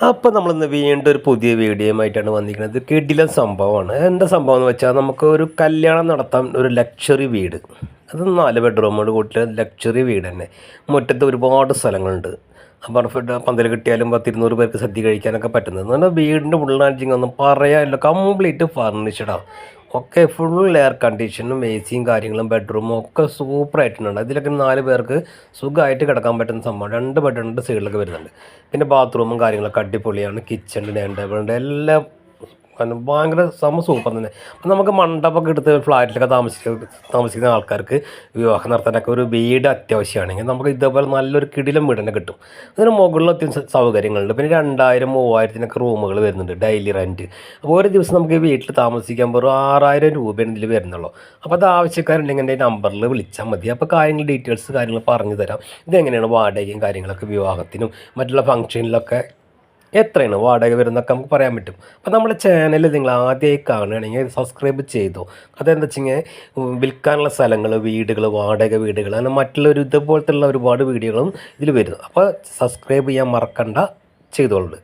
അപ്പോൾ നമ്മളിന്ന് വീണ്ടും ഒരു പുതിയ വീഡിയോയുമായിട്ടാണ് വന്നിരിക്കുന്നത്. കിടിലൻ സംഭവമാണ്. എന്താ സംഭവം എന്ന് വെച്ചാൽ നമുക്ക് ഒരു കല്യാണം നടത്താൻ ഒരു ലക്ഷറി വീട്, അത് 4 ബെഡ്റൂമോട് കൂട്ടിയ ലക്ഷറി വീട് തന്നെ. മുറ്റത്ത് ഒരുപാട് സ്ഥലങ്ങളുണ്ട്. പെർഫെക്റ്റ് പന്തൽ കിട്ടിയാലും 10-200 പേർക്ക് സദ്യ കഴിക്കാനൊക്കെ പറ്റുന്നത്. എന്നാൽ വീടിൻ്റെ ഉള്ളാഴ്ച ഒന്നും പറയാനില്ല, കംപ്ലീറ്റ് ഫർണിച്ചഡാണ്. ഒക്കെ ഫുൾ എയർ കണ്ടീഷനും എ സിയും കാര്യങ്ങളും ബെഡ്റൂമും ഒക്കെ സൂപ്പറായിട്ടുണ്ട്. ഇതിലൊക്കെ 4 പേർക്ക് സുഖമായിട്ട് കിടക്കാൻ പറ്റുന്ന സംഭവം. 2 ബെഡ് 2 സൈഡിലൊക്കെ വരുന്നുണ്ട്. പിന്നെ ബാത്റൂമും കാര്യങ്ങളൊക്കെ അടിപൊളിയാണ്. കിച്ചൺ ഡൈനിങ് ടേബിളുണ്ട്, എല്ലാം ഭയങ്കര സൂപ്പർ തന്നെ. അപ്പം നമുക്ക് മണ്ഡപമൊക്കെ എടുത്ത് ഫ്ലാറ്റിലൊക്കെ താമസിക്കുന്ന ആൾക്കാർക്ക് വിവാഹം നടത്താനൊക്കെ ഒരു വീട് അത്യാവശ്യമാണെങ്കിൽ നമുക്ക് ഇതേപോലെ നല്ലൊരു കിടിലം വീട് തന്നെ കിട്ടും. അതിന് മുകളിൽ അത്യാവശ്യം സൗകര്യങ്ങളുണ്ട്. പിന്നെ 2000-3000 റൂമുകൾ വരുന്നുണ്ട് ഡെയിലി റെൻറ്റ്. അപ്പോൾ ഒരു ദിവസം നമുക്ക് ഈ വീട്ടിൽ താമസിക്കാൻ വെറും 6000 രൂപയാണ് ഇതിൽ വരുന്നുള്ളൂ. അപ്പോൾ അത് ആവശ്യക്കാരുണ്ടെങ്കിൽ എൻ്റെ നമ്പറിൽ വിളിച്ചാൽ മതി. അപ്പോൾ ഡീറ്റെയിൽസ് കാര്യങ്ങൾ പറഞ്ഞു തരാം. ഇതെങ്ങനെയാണ് വാടകയും കാര്യങ്ങളൊക്കെ വിവാഹത്തിനും മറ്റുള്ള ഫംഗ്ഷനിലൊക്കെ എത്രയാണ് വാടക വരുന്നതൊക്കെ നമുക്ക് പറയാൻ പറ്റും. അപ്പോൾ നമ്മുടെ ചാനൽ നിങ്ങൾ ആദ്യമായി കാണുകയാണെങ്കിൽ സബ്സ്ക്രൈബ് ചെയ്തോ. അതെന്താ വെച്ചാൽ വിൽക്കാനുള്ള സ്ഥലങ്ങൾ, വീടുകൾ, വാടക വീടുകൾ, അങ്ങനെ മറ്റുള്ള ഇതുപോലത്തുള്ള ഒരുപാട് വീഡിയോകളും ഇതിൽ വരുന്നു. അപ്പോൾ സബ്സ്ക്രൈബ് ചെയ്യാൻ മറക്കണ്ട, ചെയ്തോളൂ.